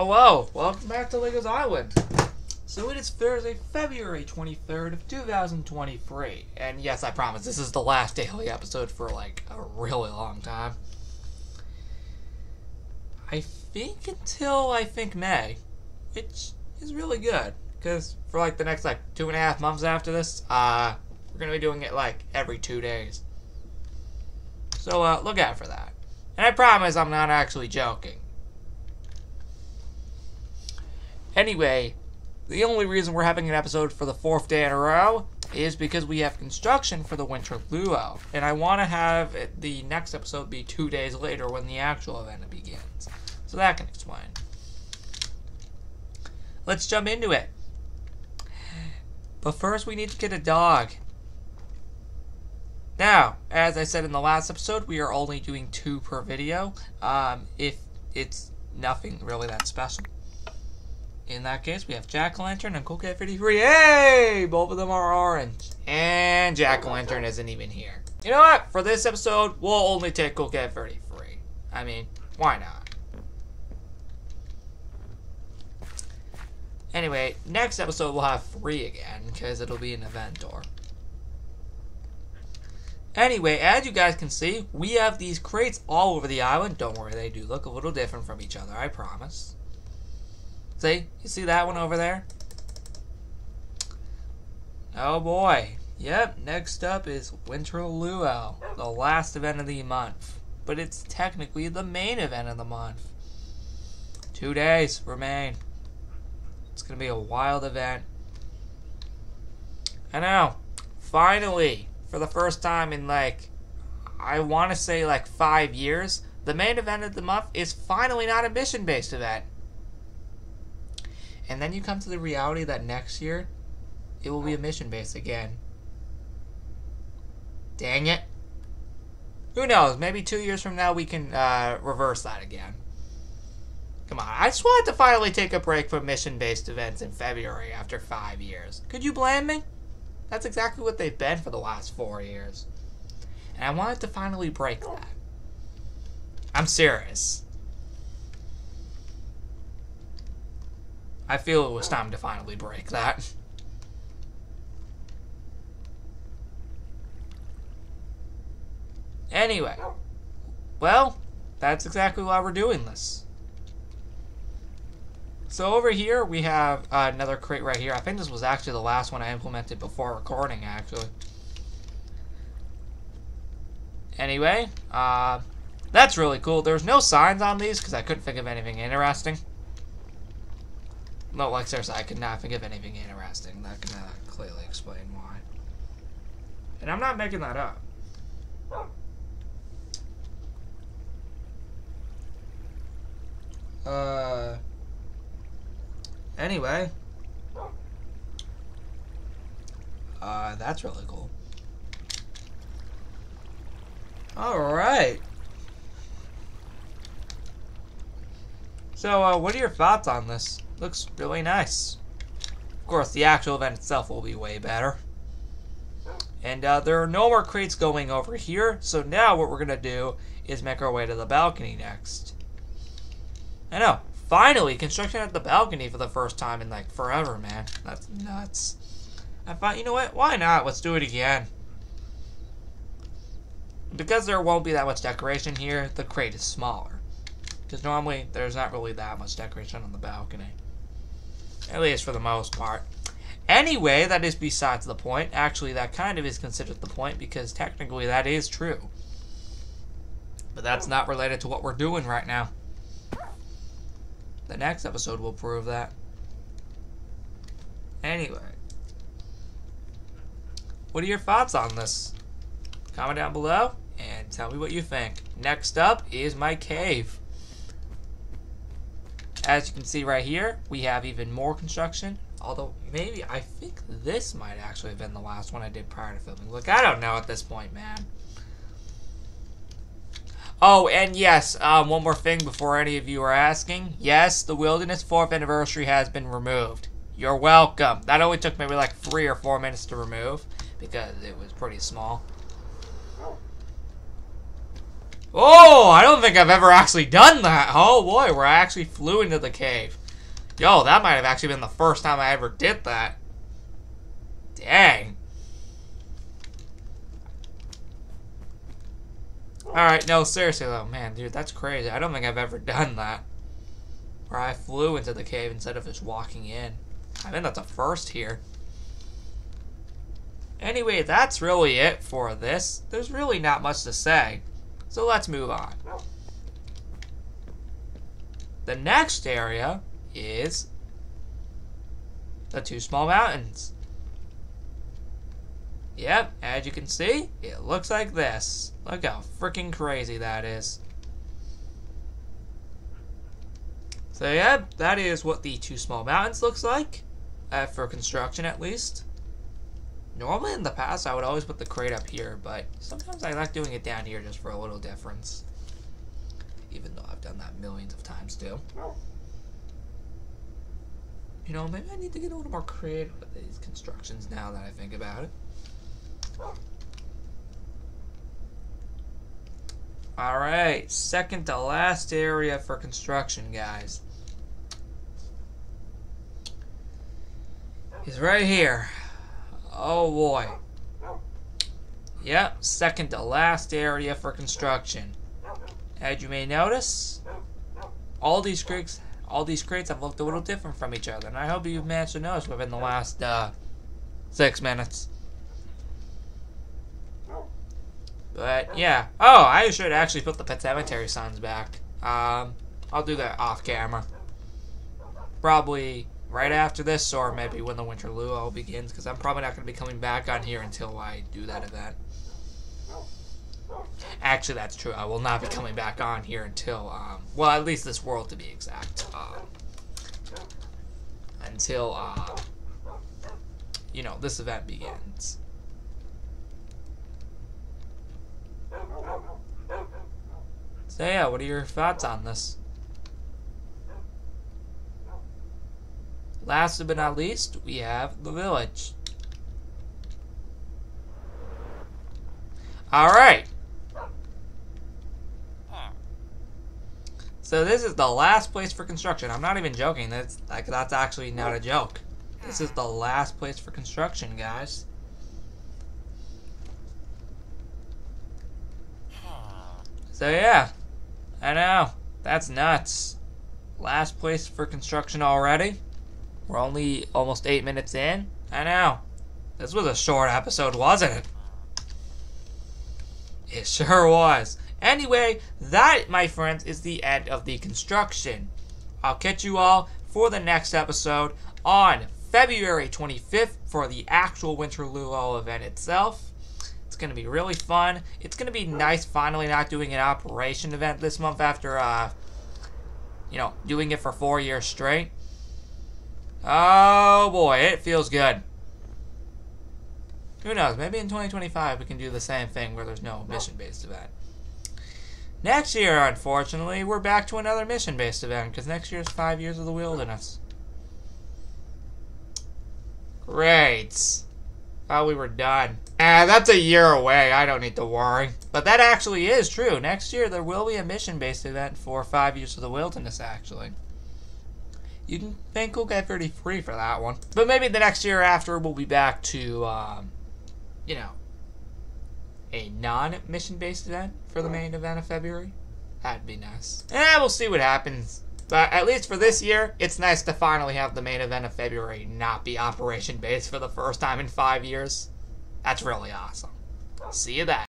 Hello, welcome back to Legos Island. So it is Thursday, February 23rd of 2023. And yes, I promise this is the last daily episode for like a really long time. I think until May, which is really good. Because for like the next 2.5 months after this, we're going to be doing it like every 2 days. So look out for that. And I promise I'm not actually joking. Anyway, the only reason we're having an episode for the 4th day in a row is because we have construction for the winter luau. And I want to have the next episode be 2 days later when the actual event begins. So that can explain. Let's jump into it. But first we need to get a dog. Now, as I said in the last episode, we are only doing 2 per video. If it's nothing really that special. In that case, we have Jack-O-Lantern and Coquette53. Hey! Both of them are orange. And Jack-O-Lantern isn't even here. You know what? For this episode, we'll only take Coquette53. I mean, why not? Anyway, next episode we'll have 3 again, because it'll be an event door. Anyway, as you guys can see, we have these crates all over the island. Don't worry, they do look a little different from each other, I promise. See? You see that one over there? Oh boy. Yep, next up is Winter Luau, the last event of the month. But it's technically the main event of the month. 2 days remain. It's going to be a wild event. I know. Finally, for the first time in I want to say 5 years, the main event of the month is finally not a mission-based event. And then you come to the reality that next year, it will be a mission-based again. Dang it. Who knows? Maybe 2 years from now we can reverse that again. Come on, I just wanted to finally take a break from mission-based events in February after 5 years. Could you blame me? That's exactly what they've been for the last 4 years. And I wanted to finally break that. I'm serious. I feel it was time to finally break that. Anyway, well, that's exactly why we're doing this. So over here, we have another crate right here. I think this was actually the last one I implemented before recording, actually. Anyway, that's really cool. There's no signs on these because I couldn't think of anything interesting. No, seriously, I could not think of anything interesting. That can clearly explain why. And I'm not making that up. Anyway. That's really cool. Alright. So, what are your thoughts on this? Looks really nice. Of course, the actual event itself will be way better. And there are no more crates going over here, so now what we're going to do is make our way to the balcony next. I know, finally, construction at the balcony for the first time in forever, man. That's nuts. I thought, you know what, why not? Let's do it again. Because there won't be that much decoration here, the crate is smaller. Because normally, there's not really that much decoration on the balcony. At least for the most part. Anyway, that is besides the point. Actually, that kind of is considered the point because technically that is true. But that's not related to what we're doing right now. The next episode will prove that. Anyway. What are your thoughts on this? Comment down below and tell me what you think. Next up is my cave. As you can see right here, we have even more construction. Although, maybe, I think this might actually have been the last one I did prior to filming. Look, I don't know at this point, man. Oh, and yes, one more thing before any of you are asking. Yes, the Wilderness 4th anniversary has been removed. You're welcome. That only took maybe 3 or 4 minutes to remove because it was pretty small. Oh, I don't think I've ever actually done that. Oh boy, where I actually flew into the cave. Yo, that might have actually been the first time I ever did that. Dang. Alright, no, seriously though, man, dude, that's crazy. I don't think I've ever done that. Where I flew into the cave instead of just walking in. I think that's a first here. Anyway, that's really it for this. There's really not much to say. So let's move on. The next area is the two small mountains. Yep, as you can see, it looks like this. Look how freaking crazy that is. So yeah, that is what the two small mountains looks like. For construction at least. Normally in the past I would always put the crate up here, but sometimes I like doing it down here just for a little difference. Even though I've done that millions of times too. You know, maybe I need to get a little more creative with these constructions now that I think about it. Alright, second to last area for construction, guys. Is right here. Oh boy. Yep, second to last area for construction. As you may notice, all these crates have looked a little different from each other, and I hope you've managed to notice within the last 6 minutes. But yeah. Oh, I should actually put the pet cemetery signs back. I'll do that off camera. Probably right after this, or maybe when the winter luau begins, because I'm probably not going to be coming back on here until I do that event. Actually, that's true. I will not be coming back on here until, well, at least this world to be exact. Until, you know, this event begins. So yeah, what are your thoughts on this? Last but not least, we have the village. Alright. So this is the last place for construction. I'm not even joking. That's actually not a joke. This is the last place for construction, guys. So yeah. I know. That's nuts. Last place for construction already. We're only almost 8 minutes in. I know. This was a short episode, wasn't it? It sure was. Anyway, that, my friends, is the end of the construction. I'll catch you all for the next episode on February 25th for the actual Winter Luau event itself. It's going to be really fun. It's going to be nice finally not doing an operation event this month after, you know, doing it for 4 years straight. Oh boy, it feels good. Who knows, maybe in 2025 we can do the same thing where there's no mission-based event. Next year, unfortunately, we're back to another mission-based event, because next year is 5 years of the wilderness. Great. Thought we were done. That's a year away, I don't need to worry. But that actually is true. Next year there will be a mission-based event for 5 years of the wilderness, actually. You can think we'll get pretty free for that one. But maybe the next year after we'll be back to, you know, a non-mission based event for the main event of February. That'd be nice. We'll see what happens. But at least for this year, it's nice to finally have the main event of February not be operation based for the first time in 5 years. That's really awesome. See you then.